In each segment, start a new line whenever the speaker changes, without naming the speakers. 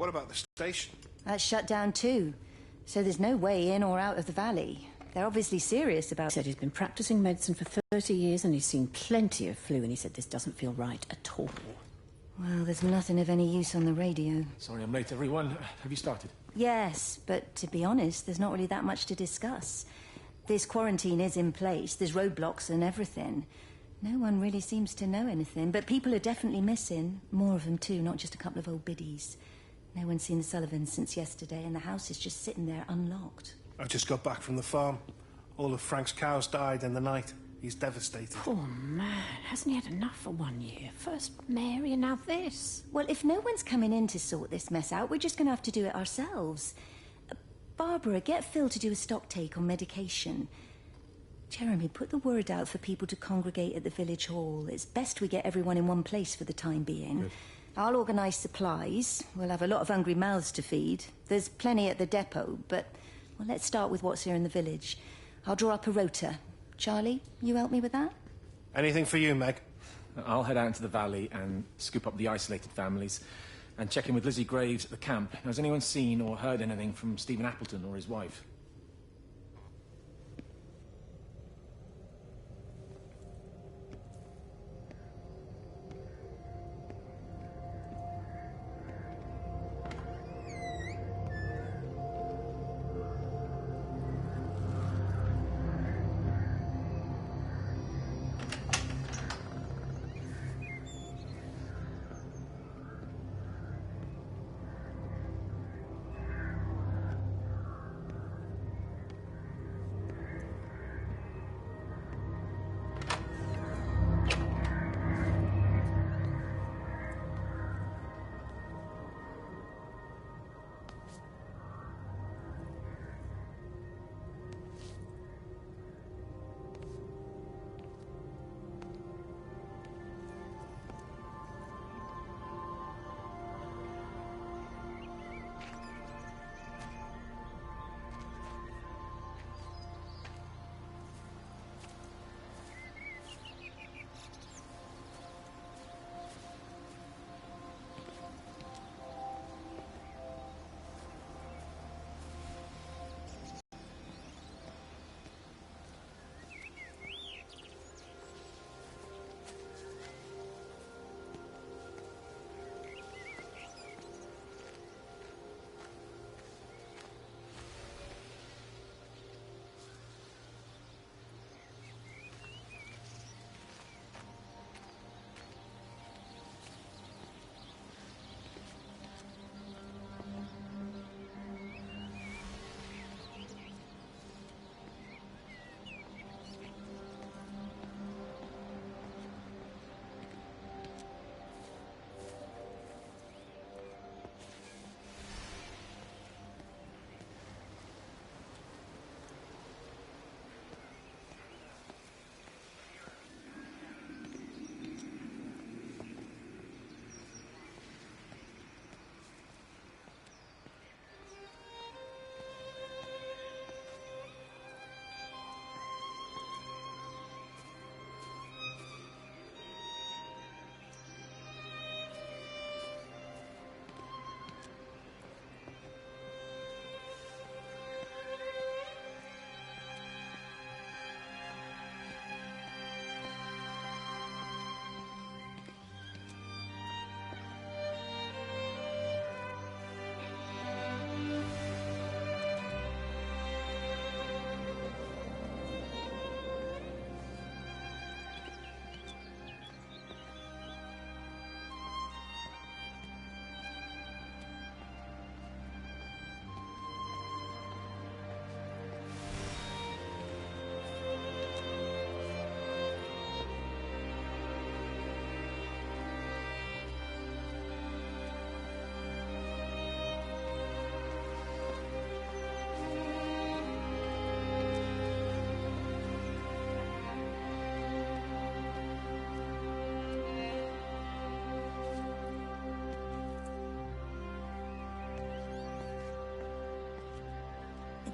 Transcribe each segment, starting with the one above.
What about the station?
That's shut down too. So there's no way in or out of the valley. They're obviously serious about it.
He said he's been practicing medicine for 30 years and he's seen plenty of flu, and he said this doesn't feel right at all.
Well, there's nothing of any use on the radio.
Sorry I'm late, everyone. Have you started?
Yes, but to be honest, there's not really that much to discuss. This quarantine is in place, there's roadblocks and everything. No one really seems to know anything, but people are definitely missing. More of them too, not just a couple of old biddies. No one's seen the Sullivans since yesterday, and the house is just sitting there unlocked.
I just got back from the farm. All of Frank's cows died in the night. He's devastated.
Poor man. Hasn't he had enough for 1 year? First Mary and now this.
Well, if no one's coming in to sort this mess out, we're just going to have to do it ourselves. Barbara, get Phil to do a stock take on medication. Jeremy, put the word out for people to congregate at the village hall. It's best we get everyone in one place for the time being.
Good.
I'll organise supplies. We'll have a lot of hungry mouths to feed. There's plenty at the depot, but well, let's start with what's here in the village. I'll draw up a rota. Charlie, you help me with that?
Anything for you, Meg?
I'll head out into the valley and scoop up the isolated families and check in with Lizzie Graves at the camp. Has anyone seen or heard anything from Stephen Appleton or his wife?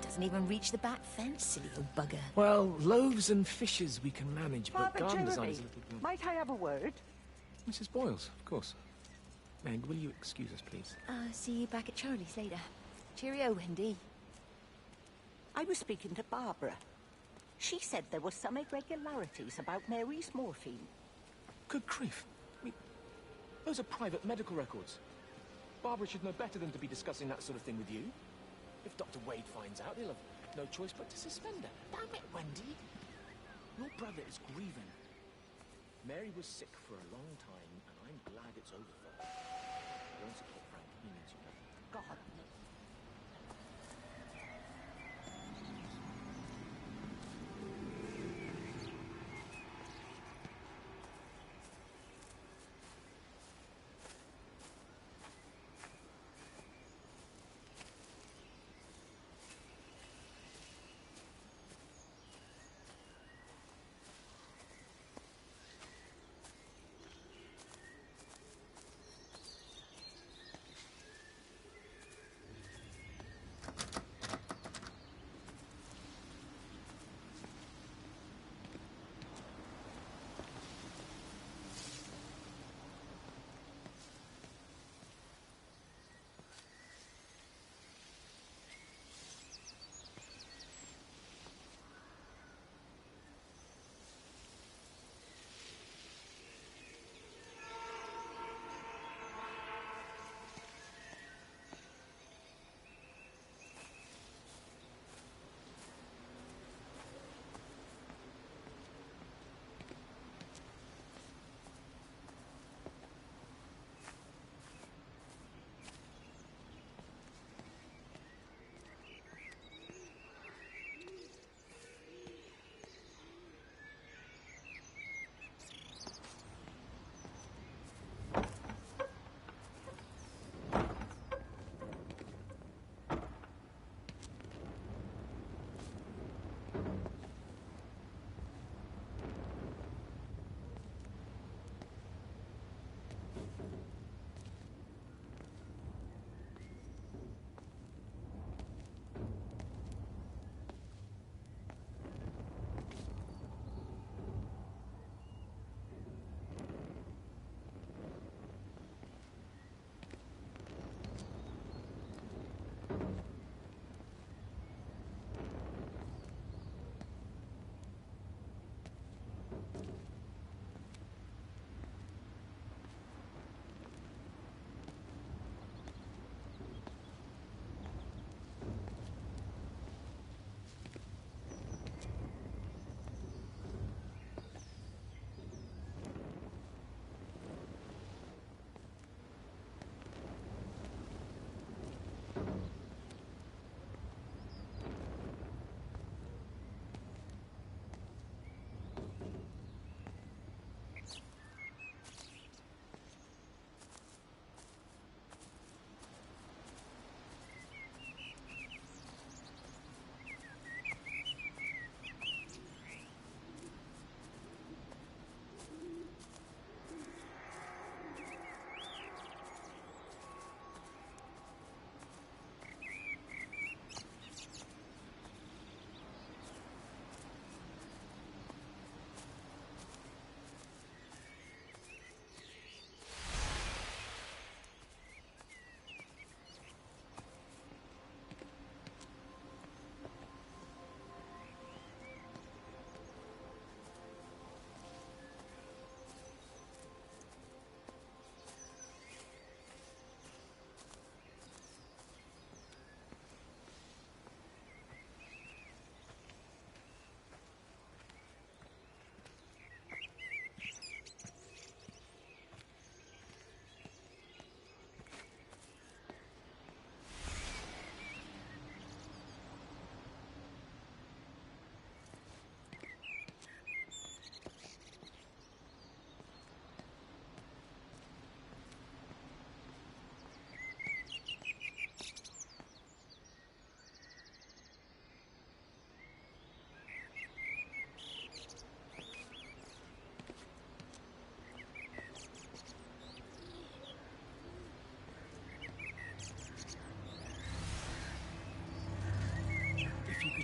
Doesn't even reach the back fence, silly old bugger.
Well, loaves and fishes we can manage, but
Father
garden design
Jeremy,
is a little...
might I have a word?
Mrs. Boyles, of course. Meg, will you excuse us, please?
See you back at Charlie's later. Cheerio, Wendy.
I was speaking to Barbara. She said there were some irregularities about Mary's morphine.
Good grief. I mean, those are private medical records. Barbara should know better than to be discussing that sort of thing with you. If Dr. Wade finds out, he'll have no choice but to suspend her. Damn it, Wendy. Your brother is grieving. Mary was sick for a long time, and I'm glad it's over for her. Go and support Frank. He needs you.
God.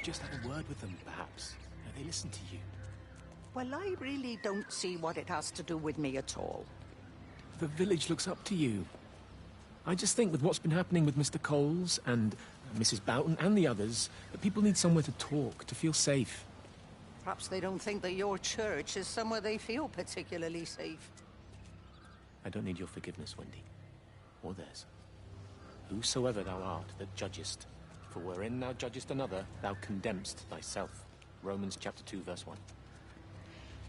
Just have a word with them, perhaps. They listen to you.
Well, I really don't see what it has to do with me at all.
The village looks up to you. I just think with what's been happening with Mr. Coles and Mrs. Boughton and the others, that people need somewhere to talk, to feel safe.
Perhaps they don't think that your church is somewhere they feel particularly safe.
I don't need your forgiveness, Wendy. Or theirs. Whosoever thou art that judgest, for wherein thou judgest another, thou condemnest thyself. Romans chapter 2, verse 1.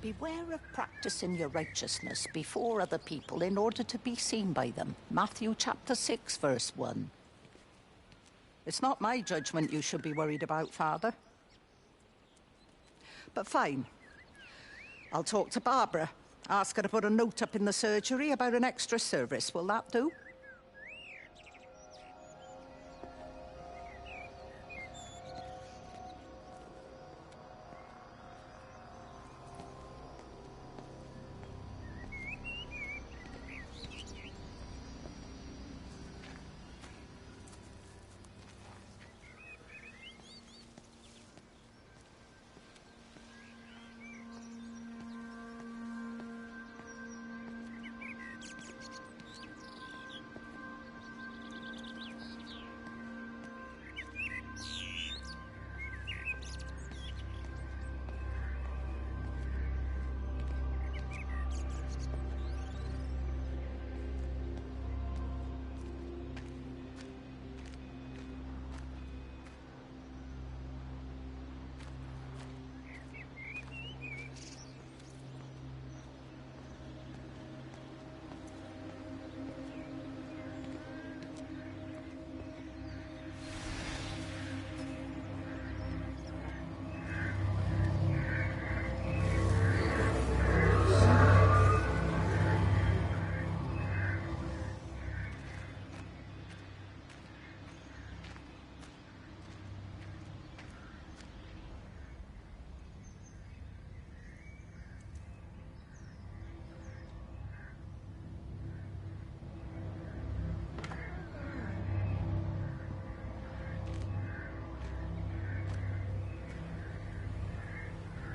Beware of practicing your righteousness before other people in order to be seen by them. Matthew chapter 6, verse 1. It's not my judgment you should be worried about, Father. But fine. I'll talk to Barbara. Ask her to put a note up in the surgery about an extra service. Will that do?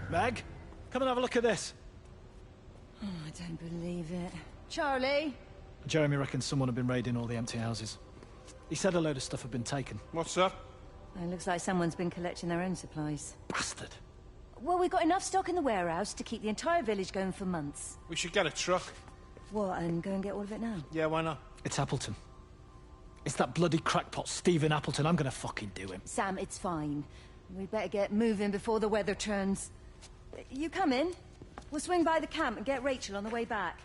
Meg, come and have a look at this.
Oh, I don't believe it. Charlie?
Jeremy reckons someone had been raiding all the empty houses. He said a load of stuff had been taken.
What's up?
It looks like someone's been collecting their own supplies.
Bastard.
Well, we've got enough stock in the warehouse to keep the entire village going for months.
We should get a truck.
What, and go and get all of it now?
Yeah, why not?
It's Appleton. It's that bloody crackpot Stephen Appleton. I'm gonna fucking do him.
Sam, it's fine. We'd better get moving before the weather turns. You come in. We'll swing by the camp and get Rachel on the way back.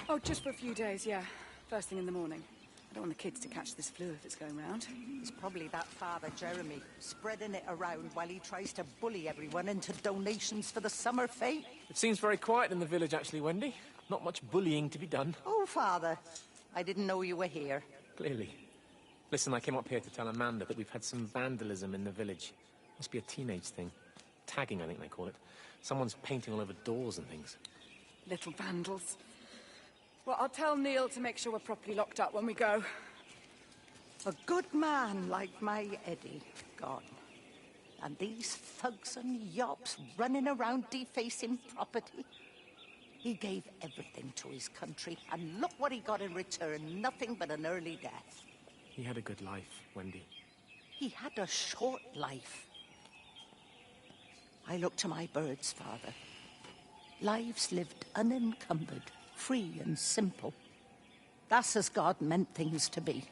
Oh, just for a few days, yeah. First thing in the morning. I don't want the kids to catch this flu if it's going round.
It's probably that Father Jeremy, spreading it around while he tries to bully everyone into donations for the summer fete.
It seems very quiet in the village, actually, Wendy. Not much bullying to be done.
Oh, Father, I didn't know you were here.
Clearly. Listen, I came up here to tell Amanda that we've had some vandalism in the village. Must be a teenage thing. Tagging, I think they call it. Someone's painting all over doors and things.
Little vandals. Well, I'll tell Neil to make sure we're properly locked up when we go.
A good man like my Eddie, gone. And these thugs and yops running around defacing property. He gave everything to his country, and look what he got in return. Nothing but an early death.
He had a good life, Wendy.
He had a short life. I look to my birds, Father. Lives lived unencumbered, free and simple. That's as God meant things to be.